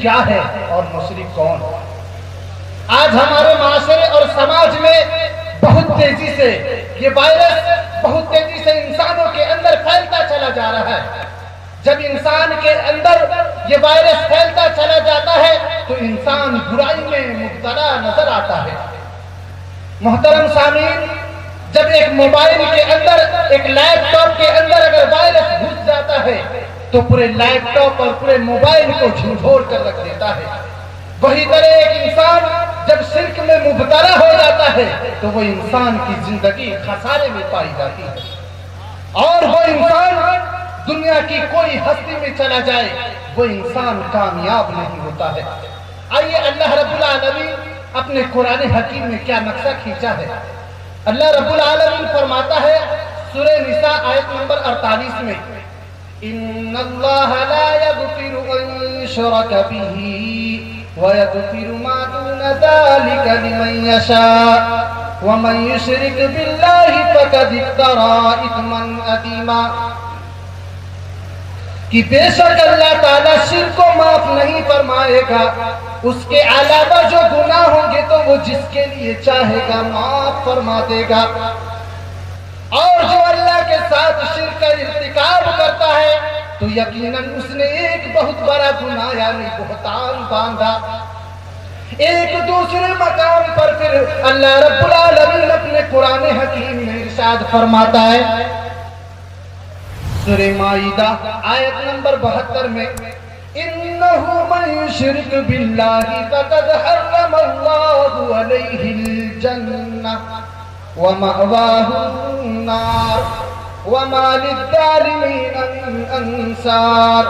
کیا ہے اور مشرک کون؟ آج ہمارے معاشرے اور سماج میں بہت تیزی سے یہ وائرس بہت تیزی سے انسانوں کے اندر پھیلتا چلا جا رہا ہے۔ جب انسان کے اندر یہ وائرس پھیلتا چلا جاتا ہے تو انسان برائی میں مبتلا نظر آتا ہے۔ محترم سامعین، جب ایک موبائل کے اندر، ایک لیپ ٹاپ کے اندر اگر وائرس گھس جاتا ہے تو پورے لیپ ٹاپ اور پورے موبائل کو جھنجھوڑ کر رکھ دیتا ہے۔ وہی طرح ایک انسان جب شرک میں مبتلا ہو جاتا ہے تو وہ انسان کی زندگی خسارے میں پائی جاتی ہے، اور وہ انسان دنیا کی کوئی ہستی میں چلا جائے وہ انسان کامیاب نہیں ہوتا ہے۔ آئیے اللہ رب العالمین اپنے قرآن حکیم میں کیا نقشہ کھینچا ہے۔ اللہ رب العالمین فرماتا ہے سورہ نساء آیت نمبر 48 میں، ان اللہ لا یغفر ان شرک بہ ویغفر ما دون ذلک لمن یشاء ومن یشرک باللہ فقد افتری اثما عظیما، کہ بے شک اللہ تعالیٰ شرک کو معاف نہیں فرمائے گا، اس کے علاوہ جو گناہ ہوں گے تو وہ جس کے لیے چاہے گا معاف فرما دے گا، اور جو اللہ کے ساتھ شرک کا ارتکاب کرتا ہے تو یقیناً اس نے ایک بہت بڑا گناہ یعنی بہتان باندھا۔ ایک دوسرے مقام پر پھر اللہ رب العالمین اپنے قرآن حکیم میں ارشاد فرماتا ہے سورہ مائدہ آیت نمبر 72 میں، انہو من یشرک باللہ فقد حرم اللہ علیہ الجنہ ومأواہ النار وما للظالمین من انصار،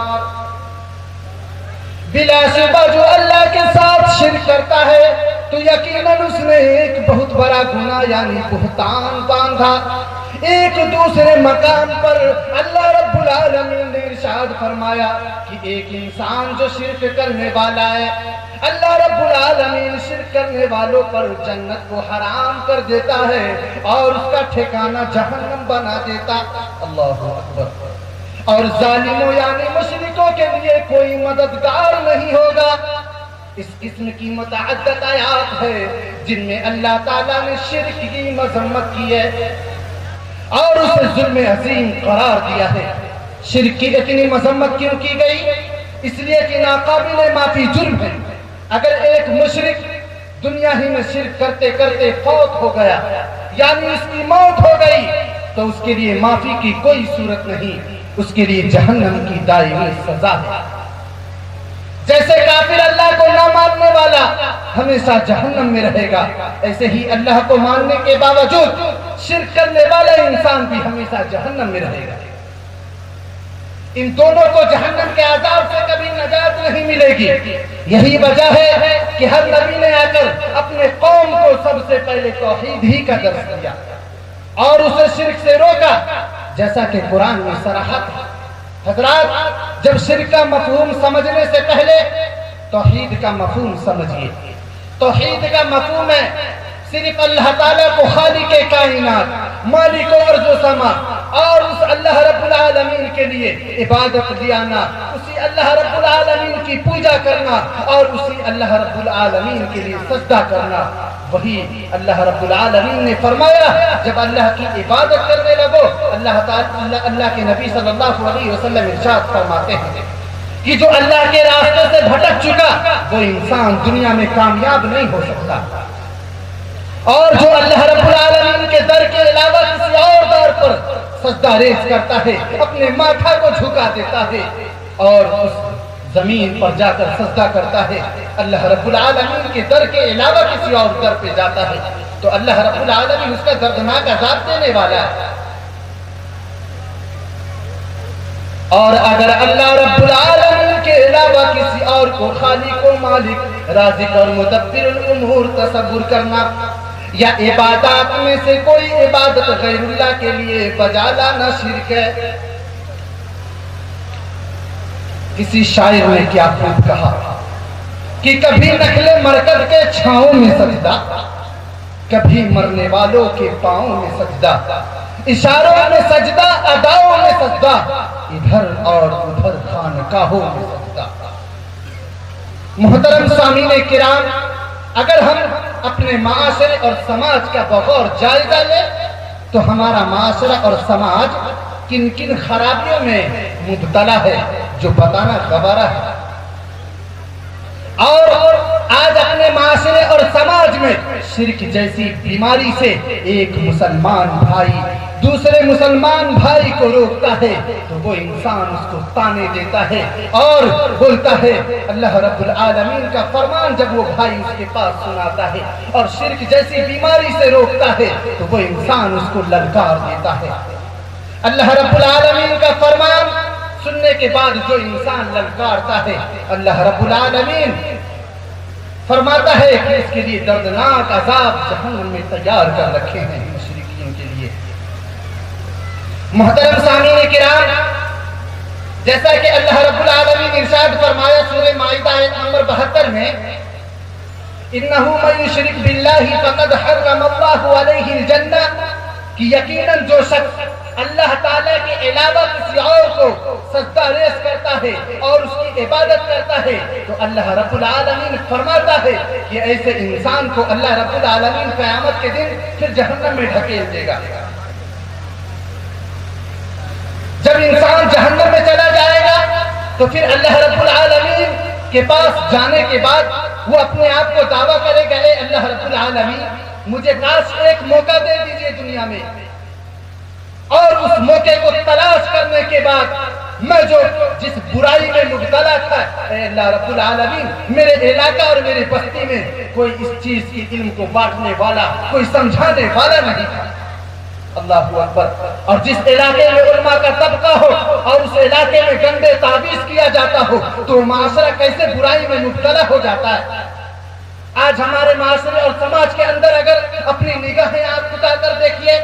بلا شبہ جو اللہ کے ساتھ شرک کرتا ہے تو یقیناً اس نے ایک بہت بڑا گناہ یعنی بہتان باندھا۔ ایک دوسرے مقام پر اللہ رب العالمین نے ارشاد فرمایا کہ ایک انسان جو شرک کرنے والا ہے، اللہ رب العالمین شرک کرنے والوں پر جنت کو حرام کر دیتا ہے اور اس کا ٹھکانہ جہنم بنا دیتا۔ اللہ اکبر۔ اور ظالموں یعنی مشرکوں کے لیے کوئی مددگار نہیں ہوگا۔ اس قسم کی متعدد آیات ہے جن میں اللہ تعالیٰ نے شرک کی مذمت کی ہے اور اسے ظلم عظیم قرار دیا ہے۔ شرک کی اتنی مذمت کیوں کی گئی؟ اس لیے کہ ناقابل معافی جرم ہے۔ اگر ایک مشرک دنیا ہی میں شرک کرتے کرتے فوت ہو گیا یعنی اس کی موت ہو گئی تو اس کے لیے معافی کی کوئی صورت نہیں، اس کے لیے جہنم کی دائمی سزا ہے۔ جیسے کافر اللہ کو نہ ماننے والا ہمیشہ جہنم میں رہے گا، ایسے ہی اللہ کو ماننے کے باوجود شرک کرنے والا انسان بھی ہمیشہ جہنم میں رہے گا۔ ان دونوں کو جہنم کے عذاب سے کبھی نجات نہیں ملے گی۔ یہی وجہ ہے کہ ہر نبی نے آ کر اپنے قوم کو سب سے پہلے توحید ہی کا درس دیا اور اسے شرک سے روکا، جیسا کہ قرآن میں صراحت ہے۔ حضرات، جب شرک کا مفہوم سمجھنے سے پہلے توحید کا مفہوم سمجھیے۔ توحید کا مفہوم ہے صرف اللہ تعالیٰ کو خالق کائنات، مالک ارض و سما، اور اس اللہ رب العالمین کے لیے عبادت دیانا، اسی اللہ رب العالمین کی پوجا کرنا اور اسی اللہ رب العالمین کے لیے سجدہ کرنا۔ وہی اللہ رب العالمین نے فرمایا جب اللہ کی عبادت کرنے لگو، اللہ کے نبی صلی اللہ علیہ وسلم ارشاد فرماتے ہیں کہ جو اللہ کے راستے سے بھٹک چکا وہ انسان دنیا میں کامیاب نہیں ہو سکتا، اور جو اللہ رب العالمین کے در کے علاوہ کسی اور در پر سجدہ ریز کرتا ہے، اپنے ماتھا کو جھکا دیتا ہے اور اس زمین پر جا کر سجدہ کرتا ہے، اللہ رب العالمین کے در کے علاوہ کسی اور در پہ جاتا ہے تو اللہ رب العالمین اس کا دردناک عذاب دینے والا ہے۔ اور اگر اللہ رب العالمین کے علاوہ کسی اور کو خالق و مالک، رازق اور مدبر الامور تصور کرنا یا عبادات میں سے کوئی عبادت غیر اللہ کے لیے بجا لانا شرک ہے۔ کسی شاعر نے کیا خوب کہا کہ کبھی نخل مرکز کے چھاؤں میں سجدہ، کبھی مرنے والوں کے پاؤں میں سجدہ، اشاروں میں سجدہ، اداؤں میں سجدہ، ادھر اور ادھر خانقاہوں میں سجدہ۔ محترم سامعین کرام، اگر ہم اپنے معاشرے اور سماج کا بغور جائزہ لیں تو ہمارا معاشرہ اور سماج کن کن خرابیوں میں مبتلا ہے جو بتانا گوارا ہے۔ اور آج اپنے معاشرے اور سماج میں شرک جیسی بیماری سے ایک مسلمان بھائی دوسرے مسلمان بھائی کو روکتا ہے تو وہ انسان اس کو تانے دیتا ہے اور بولتا ہے اللہ رب العالمین کا فرمان جب وہ بھائی اس کے پاس سناتا ہے اور شرک جیسی بیماری سے روکتا ہے تو وہ انسان اس کو للکار دیتا ہے۔ اللہ رب العالمین کا فرمان سننے کے بعد جو انسان للکارتا ہے، اللہ رب العالمین فرماتا ہے کہ اس کے لیے دردناک عذاب جہنم میں تیار کر رکھے ہیں مشرکین کے لیے۔ محترم سامعین کرام، جیسا کہ اللہ رب العالمین ارشاد فرمایا سورہ مائدہ آیت نمبر 72 میں، انہو من یشرک باللہ فقد حرم اللہ علیہ الجنہ، کہ یقیناً جو شخص اللہ تعالیٰ کے علاوہ کسی اور کو سجدہ ریز کرتا ہے اور اس کی عبادت کرتا ہے تو اللہ رب العالمین فرماتا ہے کہ ایسے انسان کو اللہ رب العالمین قیامت کے دن پھر جہنم میں ڈھکیل دے گا۔ جب انسان جہنم میں چلا جائے گا تو پھر اللہ رب العالمین کے پاس جانے کے بعد وہ اپنے آپ کو دعویٰ کرے گا، اے اللہ رب العالمین مجھے کاش ایک موقع دے دیجئے دنیا میں، اور اس موقع کو تلاش کرنے کے بعد میں جو جس برائی میں مبتلا تھا، اے اللہ رب العالمین میرے علاقہ اور میرے بستی میں کوئی اس چیز کی علم کو بانٹنے والا، کوئی سمجھانے والا نہیں تھا۔ اللہ اکبر۔ اور جس علاقے میں علماء کا طبقہ ہو اور اس علاقے میں گندے تعویذ کیا جاتا ہو تو معاشرہ کیسے برائی میں مبتلا ہو جاتا ہے۔ آج ہمارے معاشرے اور سماج کے اندر اگر اپنی نگاہیں آپ اٹھا کر دیکھیے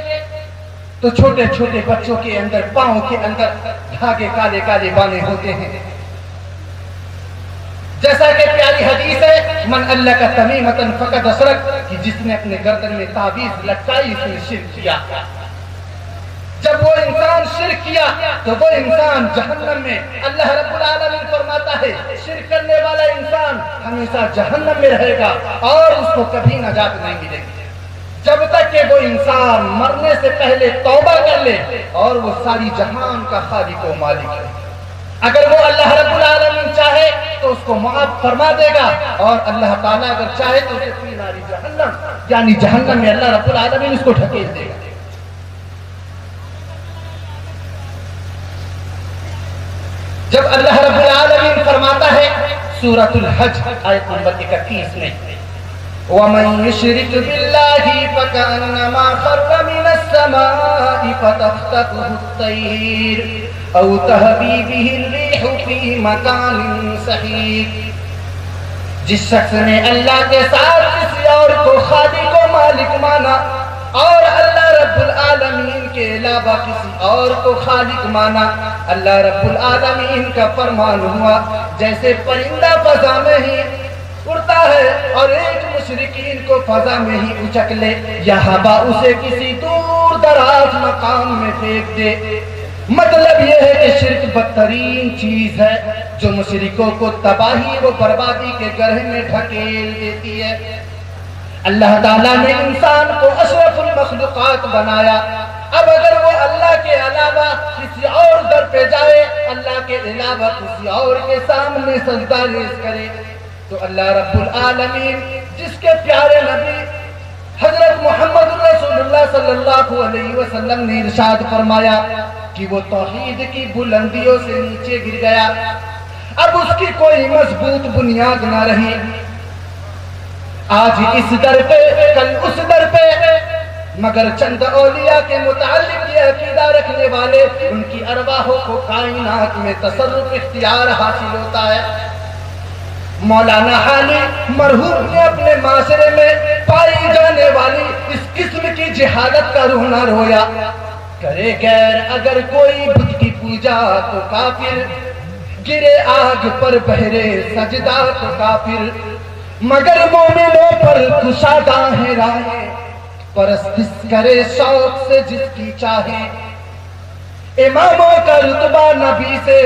تو چھوٹے چھوٹے بچوں کے اندر پاؤں کے اندر دھاگے کالے کالے باندھے ہوتے ہیں۔ جیسا کہ پیاری حدیث ہے، من اللہ کا تمیمتن فقد اشرک، کہ جس نے اپنے گردن میں تعویذ لٹکائی اس نے شرک کیا۔ جب وہ انسان شرک کیا تو وہ انسان جہنم میں، اللہ رب العالمین فرماتا ہے شرک کرنے والا انسان ہمیشہ جہنم میں رہے گا اور اس کو کبھی نجات نہیں ملے گی جب تک کہ وہ انسان مرنے سے پہلے توبہ کر لے اور وہ ساری جہان کا خالق و مالک ہے۔ اگر وہ اللہ رب العالمین چاہے تو اس کو معاف فرما دے گا، اور اللہ تعالیٰ اگر چاہے تو اسے فی ناری جہنم، یعنی جہنم میں اللہ رب العالمین اس کو ڈھکیل دے گا۔ جب اللہ رب العالمین فرماتا ہے سورۃ الحج آیت نمبر 31 میں، وَمَن يُشْرِكْ بِاللَّهِ فَكَأَنَّمَا خَرَّ مِنَ السَّمَاءِ فَتَخْطَفُهُ الطَّيْرُ أَوْ تَهْوِي بِهِ الرِّيحُ فِي مَكَانٍ سَحِيقٍ۔ جس شخص نے اللہ کے ساتھ کسی اور کو خالق و مالک مانا اور اللہ رب العالمین کے علاوہ کسی اور کو خالق مانا، اللہ رب العالمین کا فرمان ہوا جیسے پرندہ فضا میں ہی اڑتا ہے اور ایک مشرکین کو فضا میں ہی اچک لے یا ہوا اسے کسی دور دراز مقام میں پھینک دے۔ مطلب یہ ہے کہ شرک بدترین چیز ہے جو مشرکوں کو تباہی و بربادی کے گڑھے میں ڈھکیل دیتی ہے۔ اللہ تعالیٰ نے انسان کو اشرف المخلوقات بنایا، اب اگر وہ اللہ کے علاوہ کسی اور در پہ جائے، اللہ کے علاوہ کسی اور کے سامنے سجدہ ریز کرے تو اللہ رب العالمین جس کے پیارے نبی حضرت محمد رسول اللہ صلی اللہ علیہ وسلم نے ارشاد فرمایا کہ وہ توحید کی بلندیوں سے نیچے گر گیا، اب اس کی کوئی مضبوط بنیاد نہ رہی۔ آج اس در پہ کل اس در پہ، مگر چند اولیاء کے متعلق یہ عقیدہ رکھنے والے ان کی ارواحوں کو کائنات میں تصرف اختیار حاصل ہوتا ہے۔ مولانا حالی مرحوم نے اپنے معاشرے میں پائی جانے والی اس قسم کی جہالت کا رونا رویا، کرے غیر اگر کوئی بت کی پوجا تو کافر، گرے آگ پر بہرے سجدہ تو کافر، مگر مومنوں پر کشادہ ہے راہیں، پرستش کرے شوق سے جس کی چاہے، اماموں کا رتبہ نبی سے